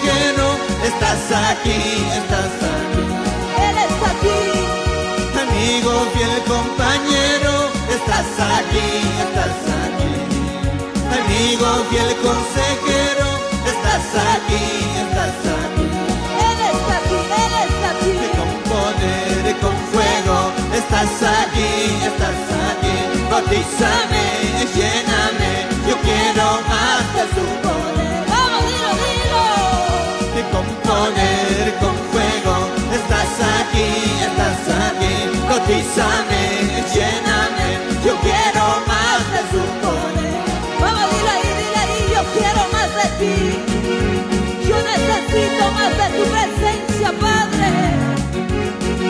consejero, estás aquí, estás aquí. Él está aquí. Amigo, fiel compañero, estás aquí, estás aquí. Amigo, fiel consejero, estás aquí, estás aquí. Él está aquí, Él está aquí. Que con poder y con fuego, estás aquí, estás aquí. Bautízame, lléname, yo quiero más de su poder. Vamos, dilo, dilo. Que con poder, con fuego, estás aquí, bautízame, lléname, yo quiero más de su poder. Vamos, dile ahí, yo quiero más de ti. Yo necesito más de tu presencia, Padre.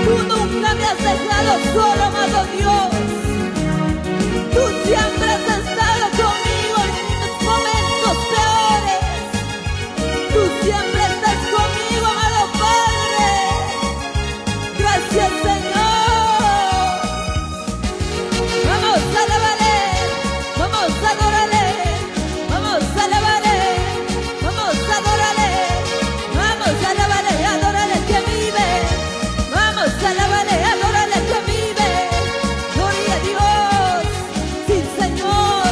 Tú nunca me has dejado solo, amado Dios. Tú siempre has estado conmigo en los momentos peores. Tú siempre estás conmigo, amado Padre. Gracias, Señor. Vamos a alabarle, vamos a adorarle, vamos a alabarle, vamos a adorarle, vamos a alabarle, adorarle que vive. Vamos a alabarle, adorarle que vive. Gloria a Dios, sí, Señor.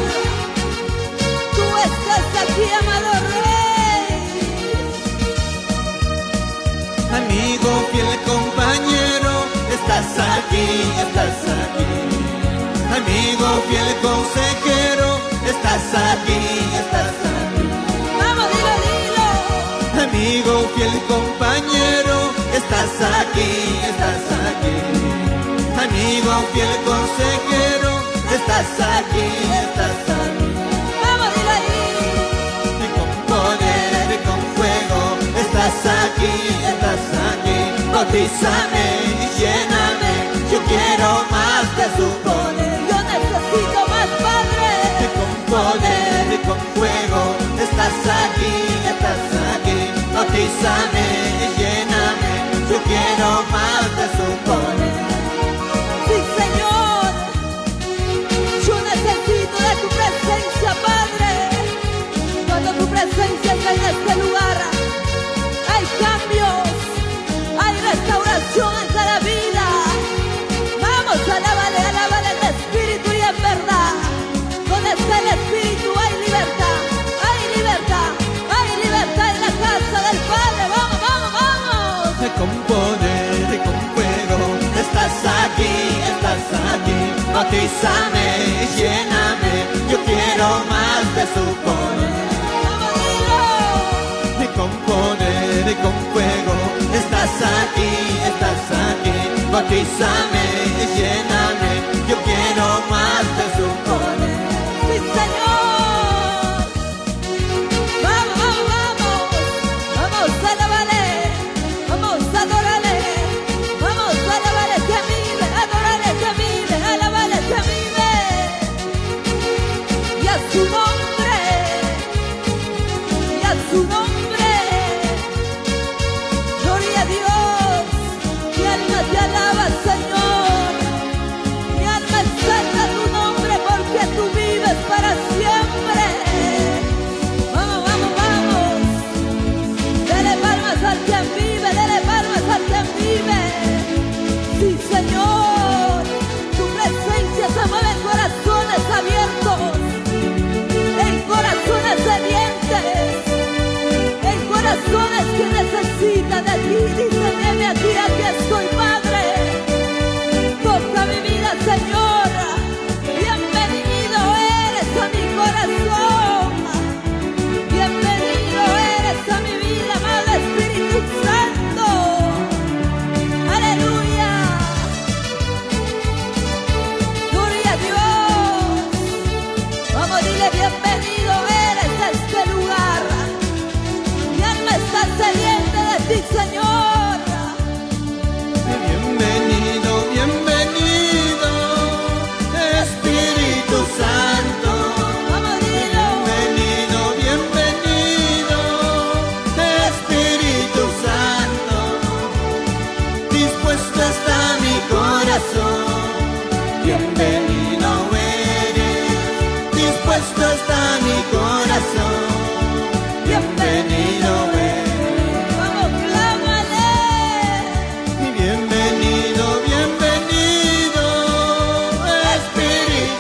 Tú estás aquí, amado Rey. Amigo, fiel compañero, estás aquí, estás aquí. Amigo, fiel consejero, estás aquí, estás aquí. Vamos, dilo, dilo. Amigo, fiel compañero, estás aquí, estás aquí. Amigo, fiel consejero, estás aquí, estás aquí. Vamos, dilo ahí. Y con poder y con fuego, estás aquí, bautízame y lléname, yo quiero más de su poder. Yo necesito más, Padre. Que con poder y con fuego, estás aquí, bautízame y lléname, yo quiero más de su poder. Sí, Señor. Yo necesito de tu presencia, Padre. Cuando tu presencia está en este lugar, hay cambios, hay restauración en cada vida. Vamos, alábale, alábale en espíritu y en verdad. Donde está el espíritu hay libertad, hay libertad, hay libertad en la casa del Padre. Vamos, vamos, vamos. Que con poder y con fuego, estás aquí, bautízame y lléname, yo quiero más de su poder. Vamos, dilo. Y con poder y con fuego, estás aquí, bautízame y lléname, yo quiero más de su poder. Sí, Señor. Vamos, vamos, vamos. Vamos a alabarle, vamos a adorarle, vamos a alabarle que vive, adorarle que vive, alabarle que vive. Y a su nombre, y a su nombre. Gloria a Dios, mi alma te alaba, Señor.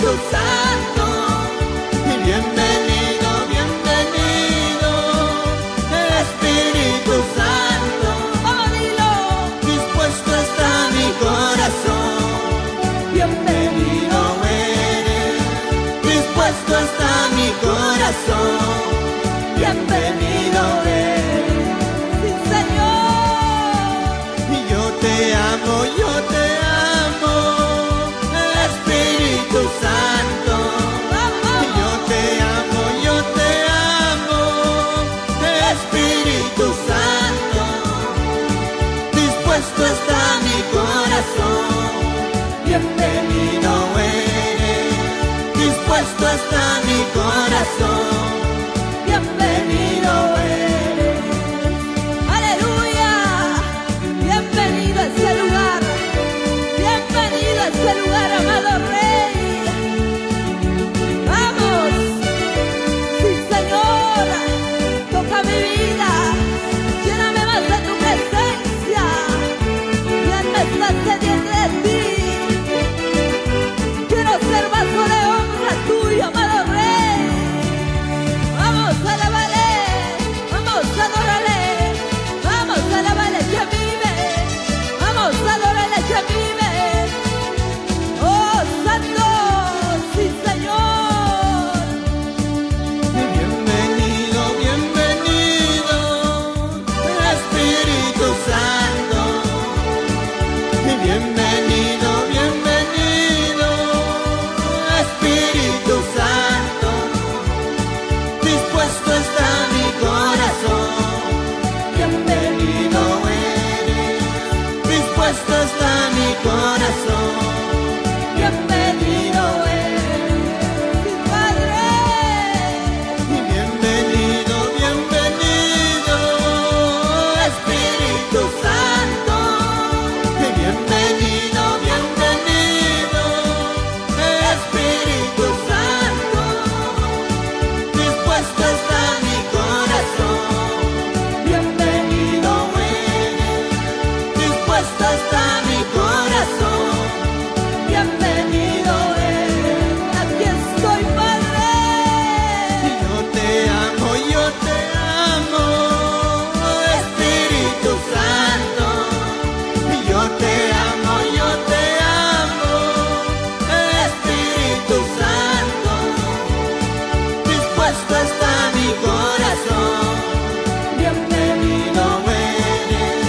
Espíritu Santo. Bienvenido, bienvenido, Espíritu Santo. Vamos, dilo. Dispuesto está mi corazón. Bienvenido eres. Dispuesto está mi corazón. Bienvenido eres. Sí, Señor. Y yo te amo, Espíritu Santo. Vamos. Y yo te amo, Espíritu Santo. Dispuesto está mi corazón. Bienvenido eres. Dispuesto está mi corazón. Bienvenido eres. Aleluya. Bienvenido a este lugar. Bienvenido a este lugar, amado Rey. Vamos. Sí, Señor. Toca mi vida. Lléname más de tu presencia. Mi alma está sedienta de ti. Quiero ser vaso de honra tuyo, amado Rey. Vamos a alabarle, vamos a adorarle, vamos a alabarle que vive, vamos a adorarle que vive. Oh, Santo, sí, Señor. Bienvenido, bienvenido, Espíritu Santo. Bienvenido, bienvenido, Espíritu Santo. Dispuesto está mi corazón. Bienvenido eres. Dispuesto está mi corazón. Bienvenido eres. Sí, Padre. Bienvenido, bienvenido, Espíritu Santo. Bienvenido, bienvenido, Espíritu Santo. Dispuesto está mi corazón. Bienvenido eres. Dispuesto está mi corazón. Bienvenido eres. Aquí estoy, Padre. Yo te amo, Espíritu Santo. Yo te amo, Espíritu Santo. Dispuesto está mi corazón. Bienvenido eres.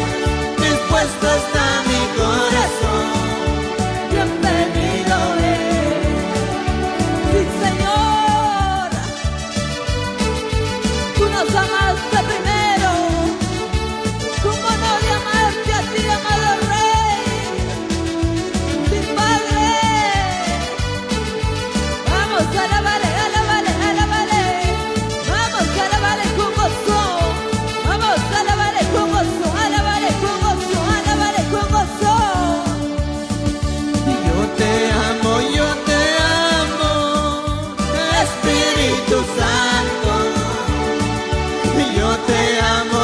Dispuesto está mi corazón. Bienvenido eres. Sí, Señor. Tú nos amaste primero. ¿Cómo no de amarte a ti, amado Rey? Sí, Padre. Vamos a alabarle, alabarle, alabarle. Vamos a alabarle con gozo. Vamos a alabarle con gozo, alabarle con gozo, alabarle con gozo. Yo te amo, Espíritu Santo. Yo te amo,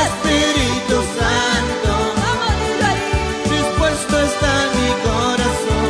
Espíritu Santo. Vamos, dilo ahí. Dispuesto está mi corazón.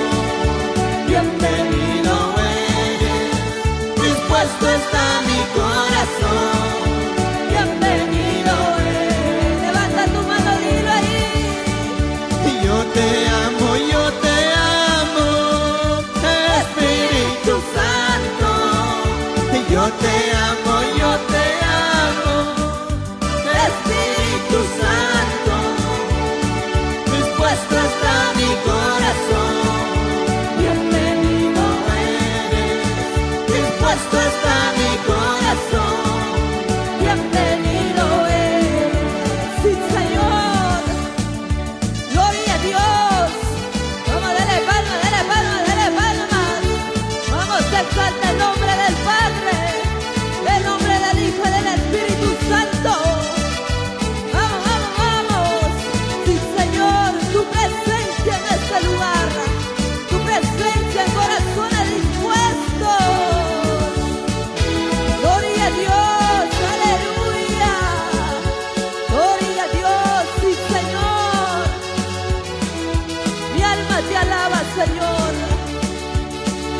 Señor,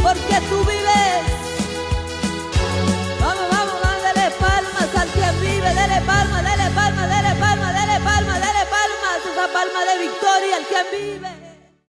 porque tú vives. Vamos, vamos, vamos, dele palmas al que vive, dele palmas, dele palmas, dele palmas, dele palmas, dele palmas, esa palma de victoria al que vive.